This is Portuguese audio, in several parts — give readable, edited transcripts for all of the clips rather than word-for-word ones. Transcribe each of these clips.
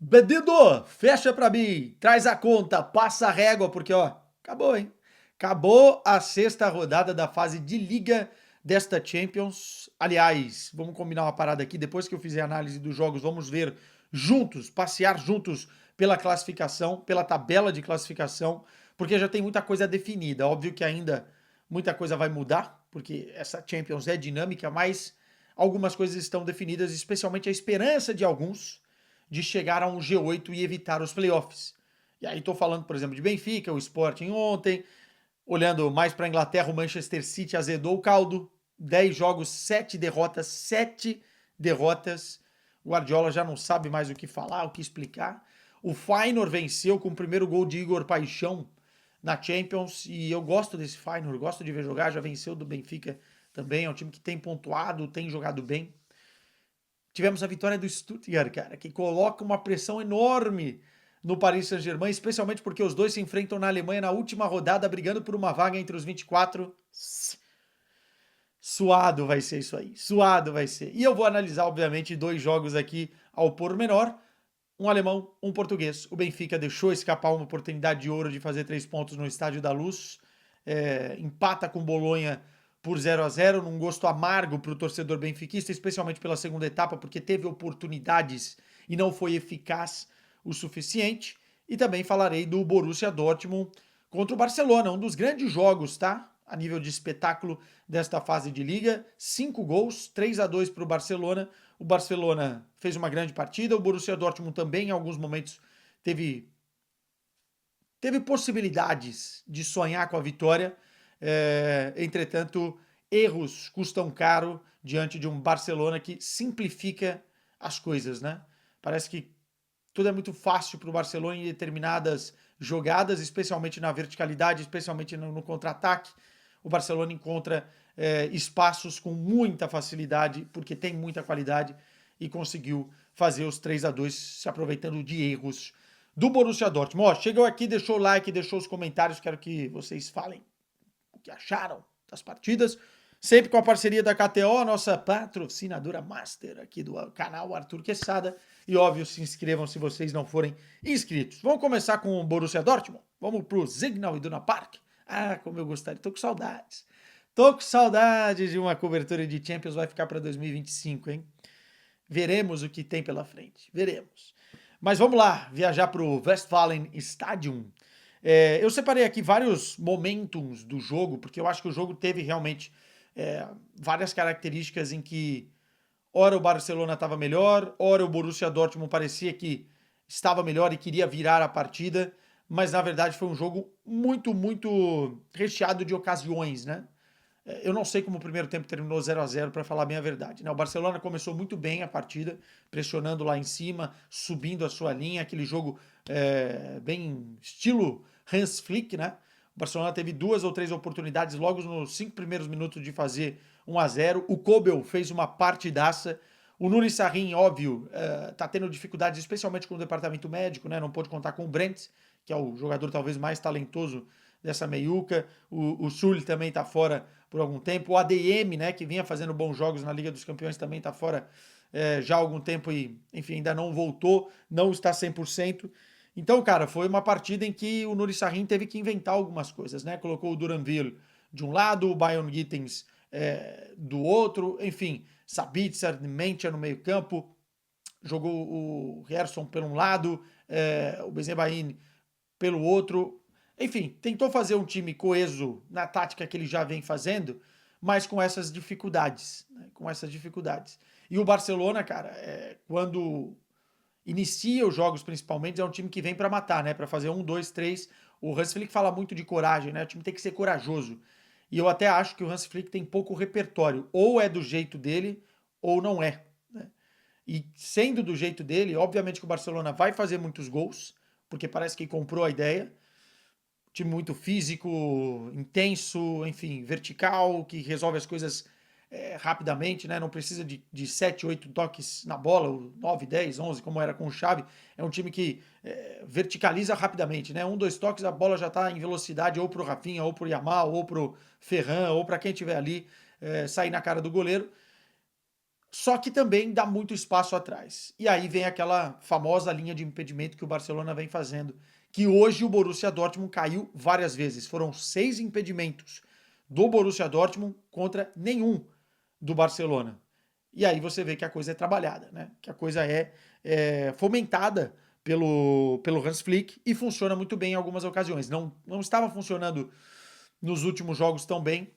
Bandido, fecha pra mim, traz a conta, passa a régua, porque ó, acabou, hein? Acabou a sexta rodada da fase de liga desta Champions. Aliás, vamos combinar uma parada aqui, depois que eu fizer a análise dos jogos, vamos ver juntos, passear juntos pela classificação, pela tabela de classificação, porque já tem muita coisa definida. Óbvio que ainda muita coisa vai mudar, porque essa Champions é dinâmica, mas algumas coisas estão definidas, especialmente a esperança de alguns de chegar a um G8 e evitar os playoffs. E aí estou falando, por exemplo, de Benfica, o Sporting ontem, olhando mais para a Inglaterra, o Manchester City azedou o caldo, 10 jogos, 7 derrotas, 7 derrotas. O Guardiola já não sabe mais o que falar, o que explicar. O Feyenoord venceu com o primeiro gol de Igor Paixão na Champions e eu gosto desse Feyenoord, gosto de ver jogar, já venceu do Benfica também, é um time que tem pontuado, tem jogado bem. Tivemos a vitória do Stuttgart, cara, que coloca uma pressão enorme no Paris Saint-Germain, especialmente porque os dois se enfrentam na Alemanha na última rodada, brigando por uma vaga entre os 24. Suado vai ser isso aí, suado vai ser. E eu vou analisar, obviamente, dois jogos aqui ao pormenor. Um alemão, um português. O Benfica deixou escapar uma oportunidade de ouro de fazer 3 pontos no Estádio da Luz. Empata com Bolonha por 0-0, num gosto amargo para o torcedor benfiquista, especialmente pela segunda etapa, porque teve oportunidades e não foi eficaz o suficiente. E também falarei do Borussia Dortmund contra o Barcelona, um dos grandes jogos, tá? A nível de espetáculo desta fase de liga. 5 gols, 3-2 para o Barcelona. O Barcelona fez uma grande partida, o Borussia Dortmund também, em alguns momentos, teve possibilidades de sonhar com a vitória. Entretanto, erros custam caro diante de um Barcelona que simplifica as coisas, né? Parece que tudo é muito fácil para o Barcelona em determinadas jogadas, especialmente na verticalidade, especialmente no contra-ataque. O Barcelona encontra espaços com muita facilidade, porque tem muita qualidade, e conseguiu fazer os 3-2 se aproveitando de erros do Borussia Dortmund. Ó, chegou aqui, deixou o like, deixou os comentários, quero que vocês falem o que acharam das partidas. Sempre com a parceria da KTO, nossa patrocinadora master aqui do canal Arthur Quesada. E óbvio, se inscrevam se vocês não forem inscritos. Vamos começar com o Borussia Dortmund? Vamos pro Signal Iduna Park? Ah, como eu gostaria, tô com saudades. Tô com saudades de uma cobertura de Champions, vai ficar para 2025, hein? Veremos o que tem pela frente, veremos. Mas vamos lá, viajar para o Westfalen Stadium. Eu separei aqui vários momentos do jogo, porque eu acho que o jogo teve realmente várias características em que ora o Barcelona estava melhor, ora o Borussia Dortmund parecia que estava melhor e queria virar a partida, mas na verdade foi um jogo muito, muito recheado de ocasiões, né? Eu não sei como o primeiro tempo terminou 0-0 para falar bem a verdade, né? O Barcelona começou muito bem a partida, pressionando lá em cima, subindo a sua linha, aquele jogo bem estilo Hans Flick, né? O Barcelona teve 2 ou 3 oportunidades logo nos 5 primeiros minutos de fazer 1-0. O Kobel fez uma partidaça. O Nuri Sahin, óbvio, tá tendo dificuldades, especialmente com o departamento médico, né? Não pôde contar com o Brent, que é o jogador talvez mais talentoso dessa meiuca. O Sul também tá fora por algum tempo. O ADM, né, que vinha fazendo bons jogos na Liga dos Campeões, também está fora já há algum tempo e, enfim, ainda não voltou, não está 100%. Então, cara, foi uma partida em que o Nuri Sahin teve que inventar algumas coisas, né? Colocou o Duranville de um lado, o Bayern Gittens do outro, enfim, Sabitzer, Mentia no meio campo, jogou o Gerson por um lado, o Benzebaini pelo outro. Enfim, tentou fazer um time coeso na tática que ele já vem fazendo, mas com essas dificuldades. Né? Com essas dificuldades. E o Barcelona, cara, quando inicia os jogos principalmente, é um time que vem para matar, né? Para fazer 1, 2, 3. O Hans Flick fala muito de coragem, né? O time tem que ser corajoso. E eu até acho que o Hans Flick tem pouco repertório. Ou é do jeito dele, ou não é. Né? E sendo do jeito dele, obviamente que o Barcelona vai fazer muitos gols, porque parece que comprou a ideia. Time muito físico, intenso, enfim, vertical, que resolve as coisas rapidamente, né? Não precisa de 7, 8 toques na bola, 9, 10, 11, como era com o Xavi. É um time que verticaliza rapidamente, né? 1, 2 toques, a bola já está em velocidade ou para o Rafinha, ou para o Yamal, ou para o Ferran, ou para quem estiver ali sair na cara do goleiro. só que também dá muito espaço atrás. E aí vem aquela famosa linha de impedimento que o Barcelona vem fazendo, que hoje o Borussia Dortmund caiu várias vezes. Foram 6 impedimentos do Borussia Dortmund contra nenhum do Barcelona. E aí você vê que a coisa é trabalhada, né? Que a coisa é fomentada pelo Hans Flick e funciona muito bem em algumas ocasiões. Não estava funcionando nos últimos jogos tão bem,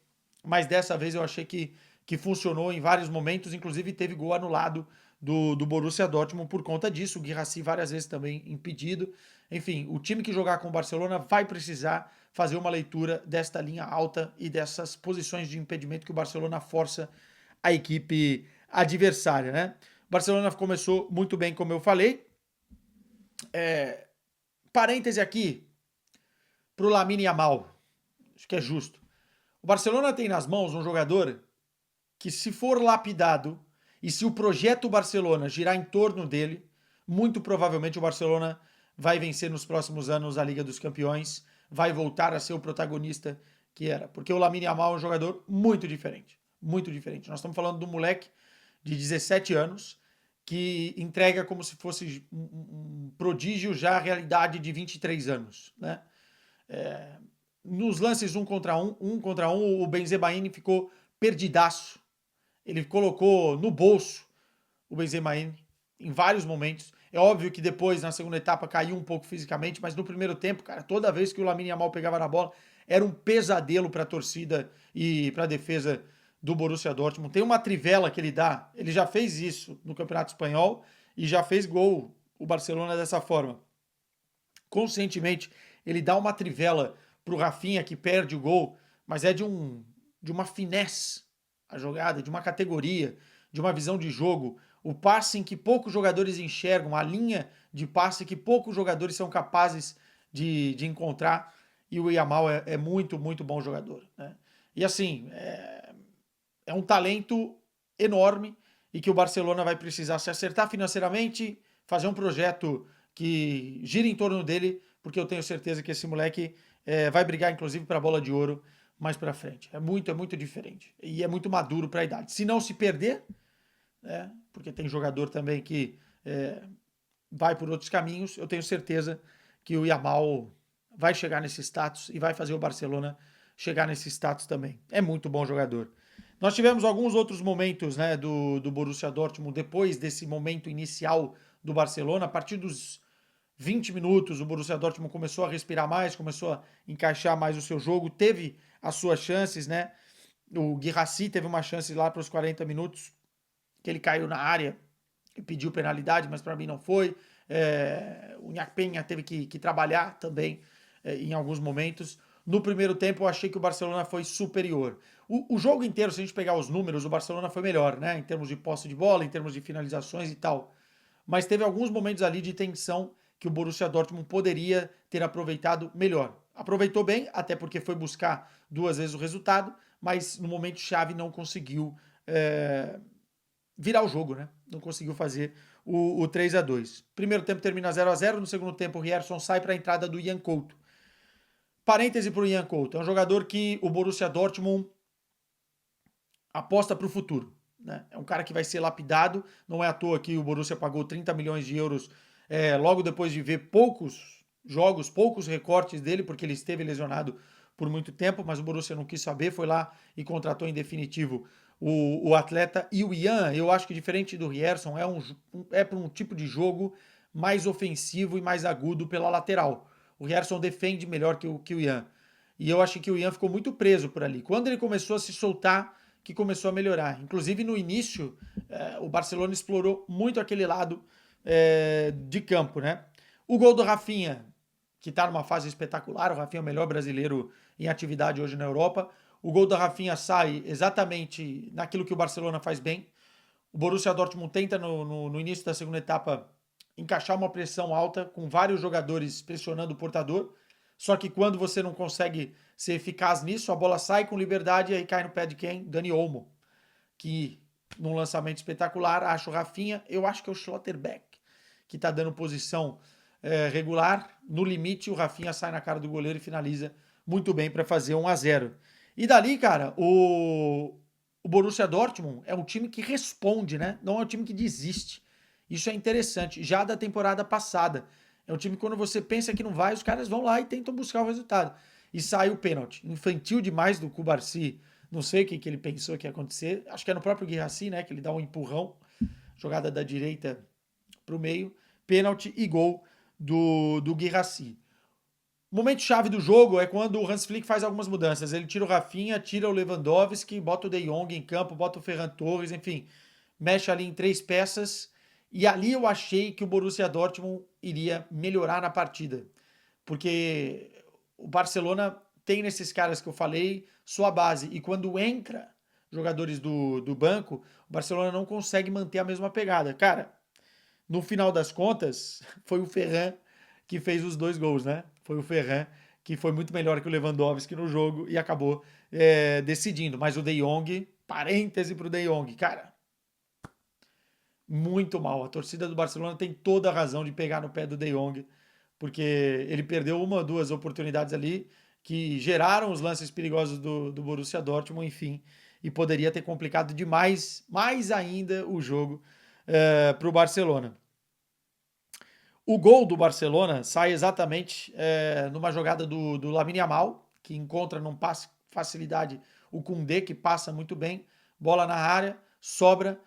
mas dessa vez eu achei que funcionou em vários momentos, inclusive teve gol anulado do Borussia Dortmund por conta disso, o Guirassy várias vezes também impedido. Enfim, o time que jogar com o Barcelona vai precisar fazer uma leitura desta linha alta e dessas posições de impedimento que o Barcelona força a equipe adversária, né? O Barcelona começou muito bem, como eu falei. Parêntese aqui pro Lamine Yamal, acho que é justo. O Barcelona tem nas mãos um jogador que, se for lapidado e se o projeto Barcelona girar em torno dele, muito provavelmente o Barcelona vai vencer nos próximos anos a Liga dos Campeões, vai voltar a ser o protagonista que era. Porque o Lamine Yamal é um jogador muito diferente. Muito diferente. Nós estamos falando de um moleque de 17 anos que entrega como se fosse um prodígio já a realidade de 23 anos, né? Nos lances um contra um, o Benzemaini ficou perdidaço. Ele colocou no bolso o Benzemaini em vários momentos. É óbvio que depois, na segunda etapa, caiu um pouco fisicamente, mas no primeiro tempo, cara, toda vez que o Lamine Yamal pegava na bola, era um pesadelo para a torcida e para a defesa do Borussia Dortmund. Tem uma trivela que ele dá, ele já fez isso no Campeonato Espanhol e já fez gol o Barcelona dessa forma. Conscientemente, ele dá uma trivela pro Rafinha que perde o gol, mas é de uma finesse a jogada, de uma categoria, de uma visão de jogo, o passe em que poucos jogadores enxergam, a linha de passe que poucos jogadores são capazes de encontrar, e o Yamal é muito, muito bom jogador, né? E assim, é um talento enorme e que o Barcelona vai precisar se acertar financeiramente, fazer um projeto que gira em torno dele, porque eu tenho certeza que esse moleque vai brigar, inclusive, para a bola de ouro mais para frente. É muito diferente. E é muito maduro para a idade. Se não se perder, né, porque tem jogador também que vai por outros caminhos, eu tenho certeza que o Yamal vai chegar nesse status e vai fazer o Barcelona chegar nesse status também. É muito bom jogador. Nós tivemos alguns outros momentos, né, do Borussia Dortmund depois desse momento inicial do Barcelona. A partir dos 20 minutos, o Borussia Dortmund começou a respirar mais, começou a encaixar mais o seu jogo, teve as suas chances, né? O Guirassy teve uma chance lá para os 40 minutos, que ele caiu na área e pediu penalidade, mas para mim não foi. O Nhak Penha teve que trabalhar também em alguns momentos. No primeiro tempo, eu achei que o Barcelona foi superior. O jogo inteiro, se a gente pegar os números, o Barcelona foi melhor, né? Em termos de posse de bola, em termos de finalizações e tal. Mas teve alguns momentos ali de tensão que o Borussia Dortmund poderia ter aproveitado melhor. Aproveitou bem, até porque foi buscar duas vezes o resultado, mas no momento chave não conseguiu virar o jogo, né? Não conseguiu fazer o 3-2. Primeiro tempo termina 0-0, no segundo tempo o Rierson sai para a entrada do Ian Couto. Parêntese para o Ian Couto, é um jogador que o Borussia Dortmund aposta para o futuro. Né? É um cara que vai ser lapidado, não é à toa que o Borussia pagou 30 milhões de euros logo depois de ver poucos jogos, poucos recortes dele, porque ele esteve lesionado por muito tempo, mas o Borussia não quis saber, foi lá e contratou em definitivo o atleta. E o Ian, eu acho que diferente do Rierson, é para um tipo de jogo mais ofensivo e mais agudo pela lateral. O Rierson defende melhor que o Ian. E eu acho que o Ian ficou muito preso por ali. Quando ele começou a se soltar, que começou a melhorar. Inclusive, no início, o Barcelona explorou muito aquele lado de campo, né? O gol do Rafinha, que está numa fase espetacular, o Rafinha é o melhor brasileiro em atividade hoje na Europa. O gol do Rafinha sai exatamente naquilo que o Barcelona faz bem. O Borussia Dortmund tenta, no início da segunda etapa, encaixar uma pressão alta, com vários jogadores pressionando o portador. Só que quando você não consegue ser eficaz nisso, a bola sai com liberdade e aí cai no pé de quem? Dani Olmo, que num lançamento espetacular acha o Rafinha, eu acho que é o Schlotterbeck, que está dando posição regular. No limite, o Rafinha sai na cara do goleiro e finaliza muito bem para fazer 1-0. E dali, cara, o Borussia Dortmund é um time que responde, né? Não é um time que desiste. Isso é interessante. Já da temporada passada. É um time que quando você pensa que não vai, os caras vão lá e tentam buscar o resultado. E sai o pênalti. Infantil demais do Cubarsí. Não sei o que ele pensou que ia acontecer. Acho que é no próprio Guirassy, né? Que ele dá um empurrão. Jogada da direita para o meio. Pênalti e gol do Guirassy. O momento chave do jogo é quando o Hans Flick faz algumas mudanças. Ele tira o Rafinha, tira o Lewandowski, bota o De Jong em campo, bota o Ferran Torres, enfim, mexe ali em 3 peças. E ali eu achei que o Borussia Dortmund iria melhorar na partida. Porque o Barcelona tem nesses caras que eu falei sua base. E quando entra jogadores do banco, o Barcelona não consegue manter a mesma pegada. Cara, no final das contas, foi o Ferran que fez os 2 gols, né? Foi o Ferran que foi muito melhor que o Lewandowski no jogo e acabou decidindo. Mas o De Jong, parêntese pro De Jong, cara, muito mal. A torcida do Barcelona tem toda a razão de pegar no pé do De Jong, porque ele perdeu uma ou duas oportunidades ali que geraram os lances perigosos do Borussia Dortmund, enfim, e poderia ter complicado demais, mais ainda, o jogo para o Barcelona. O gol do Barcelona sai exatamente numa jogada do Lamine Yamal, que encontra num passe facilidade o Koundé, que passa muito bem, bola na área, sobra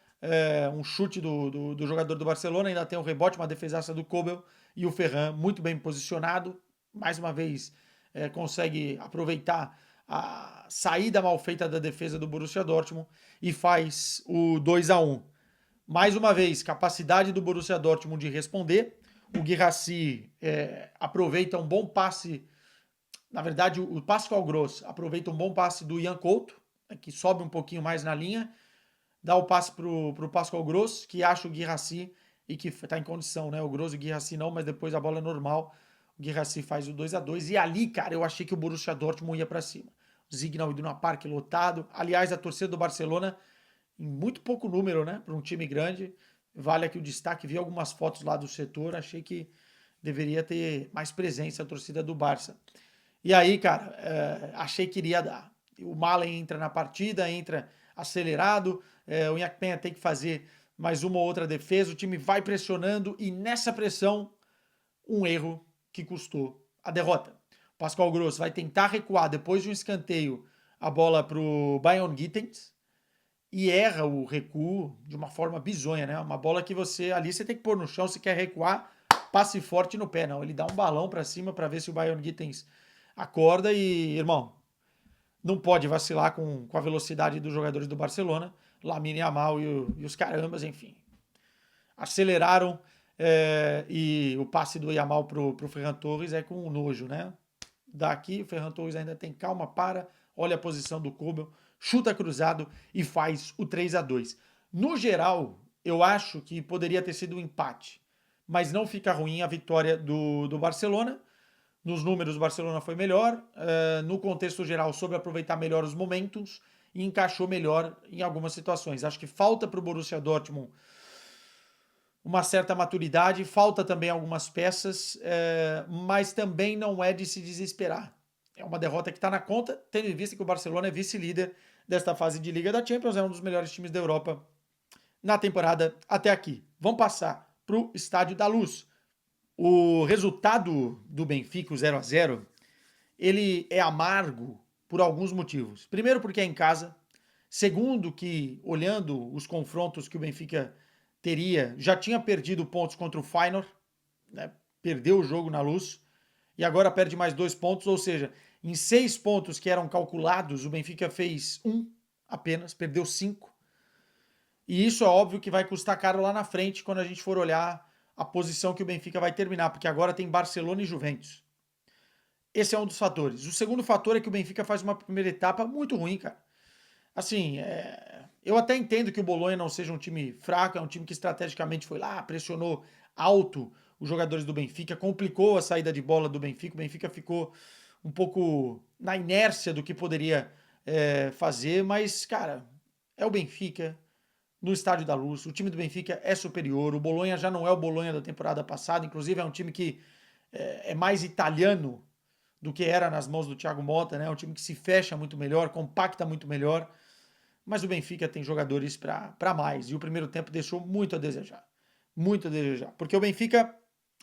um chute do jogador do Barcelona, ainda tem um rebote, uma defesaça do Kobel e o Ferran muito bem posicionado, mais uma vez consegue aproveitar a saída mal feita da defesa do Borussia Dortmund e faz o 2-1. Mais uma vez, capacidade do Borussia Dortmund de responder. O Guirassy aproveita um bom passe. Na verdade, o Pascal Gross aproveita um bom passe do Ian Couto, que sobe um pouquinho mais na linha. Dá o passe para o Pascal Gross, que acha o Guirassy e que está em condição, né? O Gross e o Guirassy não, mas depois a bola é normal. O Guirassy faz o 2-2. E ali, cara, eu achei que o Borussia Dortmund ia para cima. O Signal Iduna Park lotado. Aliás, a torcida do Barcelona em muito pouco número, né? Para um time grande. Vale aqui o destaque. Vi algumas fotos lá do setor. Achei que deveria ter mais presença a torcida do Barça. E aí, cara, achei que iria dar. O Malen entra na partida, entra acelerado. O Nhaque Penha tem que fazer mais uma ou outra defesa. O time vai pressionando e nessa pressão, um erro que custou a derrota. O Pascal Gross vai tentar recuar depois de um escanteio a bola para o Bayern Gittens e erra o recuo de uma forma bizonha, né? Uma bola que você ali você tem que pôr no chão, se quer recuar, passe forte no pé, não. Ele dá um balão para cima para ver se o Bayern Gittens acorda e, irmão, não pode vacilar com a velocidade dos jogadores do Barcelona, Lamine Yamal e os carambas, enfim. Aceleraram e o passe do Yamal pro Ferran Torres é com nojo, né? Daqui o Ferran Torres ainda tem calma, olha a posição do Kobel, chuta cruzado e faz o 3-2. No geral, eu acho que poderia ter sido um empate, mas não fica ruim a vitória do Barcelona. Nos números, o Barcelona foi melhor. No contexto geral, soube aproveitar melhor os momentos e encaixou melhor em algumas situações. Acho que falta para o Borussia Dortmund uma certa maturidade, falta também algumas peças, mas também não é de se desesperar. É uma derrota que está na conta, tendo em vista que o Barcelona é vice-líder desta fase de Liga da Champions, é um dos melhores times da Europa na temporada até aqui. Vamos passar para o Estádio da Luz. O resultado do Benfica, o 0-0, ele é amargo por alguns motivos. Primeiro, porque é em casa. Segundo, que olhando os confrontos que o Benfica teria, já tinha perdido pontos contra o Feyenoord, né? Perdeu o jogo na Luz e agora perde mais 2 pontos, ou seja, em 6 pontos que eram calculados, o Benfica fez 1 apenas, perdeu 5. E isso é óbvio que vai custar caro lá na frente quando a gente for olhar a posição que o Benfica vai terminar, porque agora tem Barcelona e Juventus. Esse é um dos fatores. O segundo fator é que o Benfica faz uma primeira etapa muito ruim, cara. Assim, eu até entendo que o Bolonha não seja um time fraco, é um time que estrategicamente foi lá, pressionou alto os jogadores do Benfica, complicou a saída de bola do Benfica. O Benfica ficou um pouco na inércia do que poderia fazer, mas, cara, é o Benfica no Estádio da Luz. O time do Benfica é superior. O Bolonha já não é o Bolonha da temporada passada, inclusive é um time que é mais italiano do que era nas mãos do Thiago Motta, né? É um time que se fecha muito melhor, compacta muito melhor. mas o Benfica tem jogadores para mais. E o primeiro tempo deixou muito a desejar. Muito a desejar. Porque o Benfica,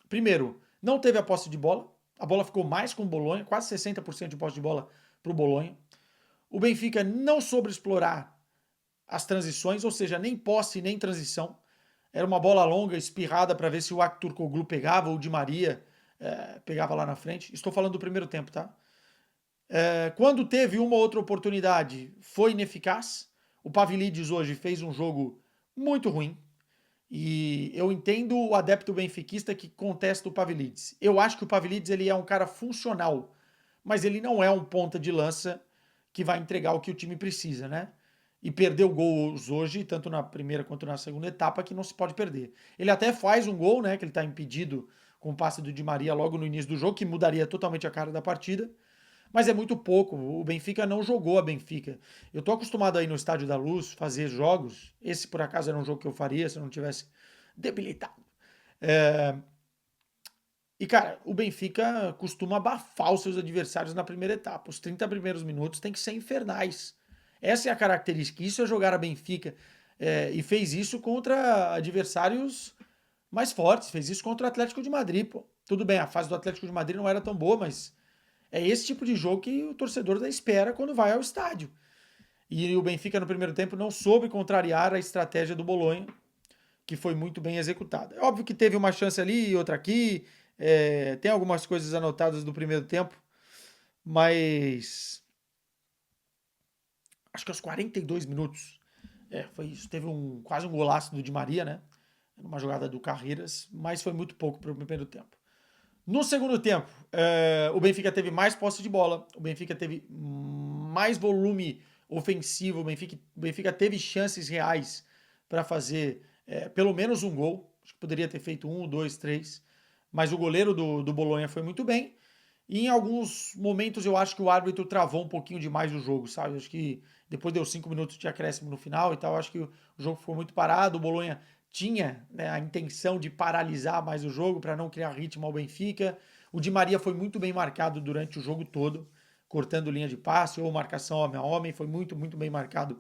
primeiro, não teve a posse de bola. A bola ficou mais com o Bolonha, quase 60% de posse de bola para o Bolonha. O Benfica não soube explorar as transições, ou seja, nem posse nem transição. Era uma bola longa, espirrada, para ver se o Aktürkoğlu pegava ou o Di Maria pegava lá na frente. Estou falando do primeiro tempo, tá? Quando teve uma outra oportunidade, foi ineficaz. O Pavlidis hoje fez um jogo muito ruim. E eu entendo o adepto benfiquista que contesta o Pavlidis. Eu acho que o Pavlidis ele é um cara funcional, mas ele não é um ponta de lança que vai entregar o que o time precisa, né? E perdeu gols hoje, tanto na primeira quanto na segunda etapa, que não se pode perder. Ele até faz um gol, né? Que ele está impedido com o passe do Di Maria logo no início do jogo, que mudaria totalmente a cara da partida. Mas é muito pouco. O Benfica não jogou a Benfica. Eu tô acostumado aí no Estádio da Luz fazer jogos. Esse, por acaso, era um jogo que eu faria se eu não tivesse debilitado. É... E, cara, o Benfica costuma abafar os seus adversários na primeira etapa. Os 30 primeiros minutos tem que ser infernais. Essa é a característica. Isso é jogar a Benfica. E fez isso contra adversários mais fortes. Fez isso contra o Atlético de Madrid, pô. Tudo bem, a fase do Atlético de Madrid não era tão boa, mas é esse tipo de jogo que o torcedor espera quando vai ao estádio. E o Benfica, no primeiro tempo, não soube contrariar a estratégia do Bolonha, que foi muito bem executada. É óbvio que teve uma chance ali e outra aqui. Tem algumas coisas anotadas do primeiro tempo, mas acho que aos 42 minutos foi isso. Teve quase um golaço do Di Maria, né? Numa jogada do Carreiras, mas foi muito pouco para o primeiro tempo. No segundo tempo, o Benfica teve mais posse de bola, o Benfica teve mais volume ofensivo, o Benfica teve chances reais para fazer pelo menos um gol. Acho que poderia ter feito 1, 2, 3, mas o goleiro do Bolonha foi muito bem. E em alguns momentos eu acho que o árbitro travou um pouquinho demais o jogo, sabe? Acho que depois deu 5 minutos de acréscimo no final e tal, acho que o jogo ficou muito parado. O Bolonha tinha, né, a intenção de paralisar mais o jogo para não criar ritmo ao Benfica. O Di Maria foi muito bem marcado durante o jogo todo, cortando linha de passe ou marcação homem a homem, foi muito, muito bem marcado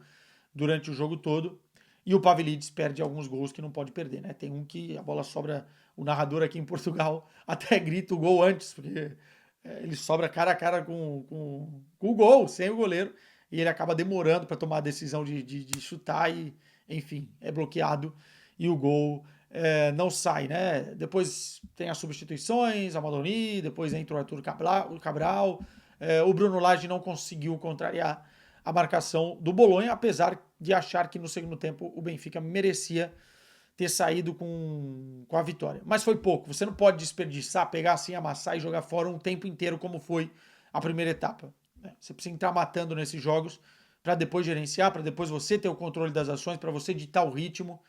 durante o jogo todo. E o Pavlidis perde alguns gols que não pode perder, né? Tem um que a bola sobra, o narrador aqui em Portugal até grita o gol antes, porque ele sobra cara a cara com o gol, sem o goleiro, e ele acaba demorando para tomar a decisão de chutar e, enfim, é bloqueado e o gol não sai, né? Depois tem as substituições, a Madoni, depois entra o Arthur Cabral, o Bruno Lage não conseguiu contrariar a marcação do Bolonha, apesar de achar que no segundo tempo o Benfica merecia ter saído com a vitória. Mas foi pouco. Você não pode desperdiçar, pegar assim, amassar e jogar fora um tempo inteiro como foi a primeira etapa. Você precisa entrar matando nesses jogos para depois gerenciar, para depois você ter o controle das ações, para você ditar o ritmo.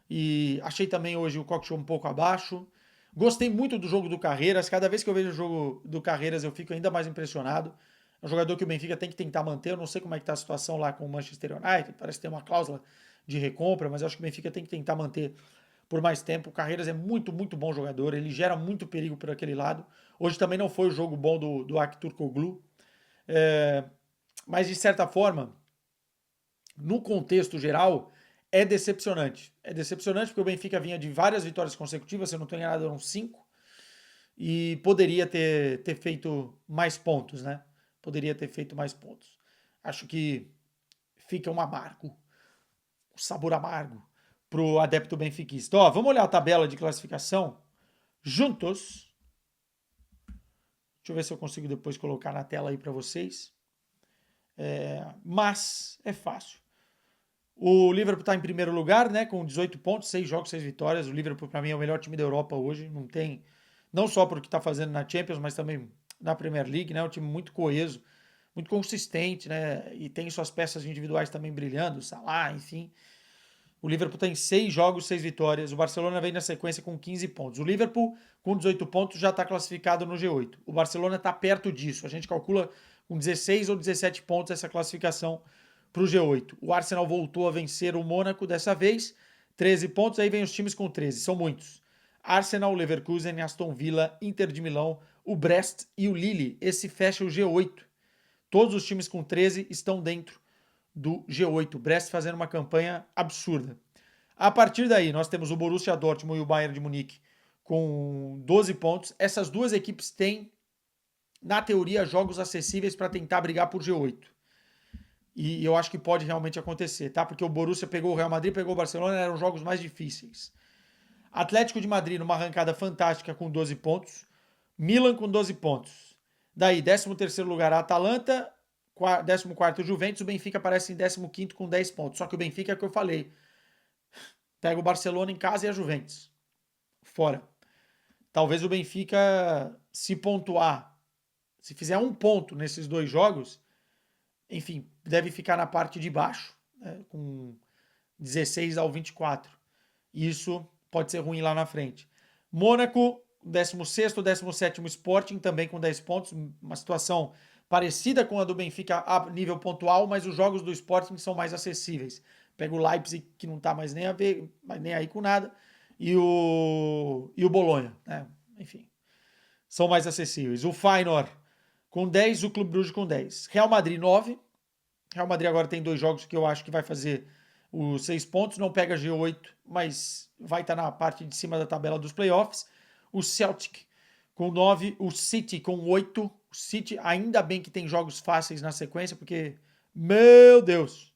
E achei também hoje o Cock Show um pouco abaixo. Gostei muito do jogo do Carreiras. Cada vez que eu vejo o jogo do Carreiras eu fico ainda mais impressionado. É um jogador que o Benfica tem que tentar manter. Eu não sei como é que está a situação lá com o Manchester United. Parece que tem uma cláusula de recompra, mas eu acho que o Benfica tem que tentar manter por mais tempo. O Carreiras é muito, muito bom jogador. Ele gera muito perigo por aquele lado. Hoje também não foi o jogo bom do Aktürkoğlu. Mas de certa forma, no contexto geral, é decepcionante. É decepcionante porque o Benfica vinha de várias vitórias consecutivas, se eu não estou enganado, eram 5. E poderia ter feito mais pontos, né? Poderia ter feito mais pontos. Acho que fica um amargo, um sabor amargo pro adepto benfiquista. Ó, vamos olhar a tabela de classificação juntos. Deixa eu ver se eu consigo depois colocar na tela aí para vocês. Mas é fácil. O Liverpool está em primeiro lugar, né, com 18 pontos, 6 jogos, 6 vitórias. O Liverpool, para mim, é o melhor time da Europa hoje. Não só por o que está fazendo na Champions, mas também na Premier League, né? Um time muito coeso, muito consistente, né? E tem suas peças individuais também brilhando, Salah, enfim. O Liverpool tem 6 jogos, 6 vitórias. O Barcelona vem na sequência com 15 pontos. O Liverpool, com 18 pontos, já está classificado no G8. O Barcelona está perto disso. A gente calcula com 16 ou 17 pontos essa classificação para o G8. O Arsenal voltou a vencer o Mônaco dessa vez, 13 pontos. Aí vem os times com 13, são muitos. Arsenal, Leverkusen, Aston Villa, Inter de Milão, o Brest e o Lille. Esse fecha o G8. Todos os times com 13 estão dentro do G8. Brest fazendo uma campanha absurda. A partir daí, nós temos o Borussia Dortmund e o Bayern de Munique com 12 pontos. Essas duas equipes têm, na teoria, jogos acessíveis para tentar brigar por G8. E eu acho que pode realmente acontecer, tá? Porque o Borussia pegou o Real Madrid, pegou o Barcelona, eram jogos mais difíceis. Atlético de Madrid numa arrancada fantástica com 12 pontos. Milan com 12 pontos. Daí, 13º lugar a Atalanta, 14º o Juventus, o Benfica aparece em 15º com 10 pontos. Só que o Benfica é o que eu falei. Pega o Barcelona em casa e a Juventus fora. Talvez o Benfica, se pontuar, se fizer um ponto nesses dois jogos, enfim, deve ficar na parte de baixo, né, com 16 ao 24. E isso pode ser ruim lá na frente. Mônaco, 16º, 17º Sporting, também com 10 pontos. Uma situação parecida com a do Benfica a nível pontual, mas os jogos do Sporting são mais acessíveis. Pega o Leipzig, que não está mais nem aí com nada, e o Bolonha, né? Enfim, são mais acessíveis. O Feyenoord com 10, o Clube Brugge com 10. Real Madrid 9. Real Madrid agora tem 2 jogos que eu acho que vai fazer os 6 pontos, não pega G8, mas vai estar na parte de cima da tabela dos playoffs. O Celtic com 9, o City com 8. O City ainda bem que tem jogos fáceis na sequência, porque, meu Deus!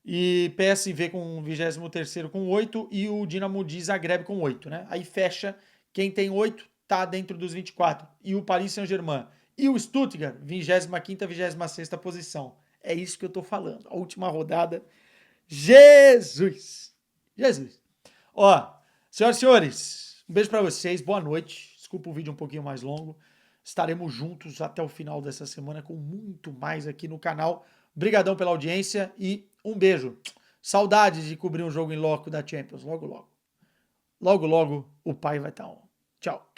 E PSV com 23º com 8 e o Dinamo de Zagreb com 8, né? Aí fecha, quem tem 8 tá dentro dos 24. E o Paris Saint-Germain e o Stuttgart, 25ª, 26ª posição. É isso que eu tô falando. A última rodada, Jesus! Jesus! Ó, senhoras e senhores, um beijo pra vocês, boa noite. Desculpa o vídeo um pouquinho mais longo. Estaremos juntos até o final dessa semana com muito mais aqui no canal. Obrigadão pela audiência e um beijo. Saudades de cobrir um jogo em loco da Champions. Logo, logo. Logo, logo o pai vai estar on. Tchau.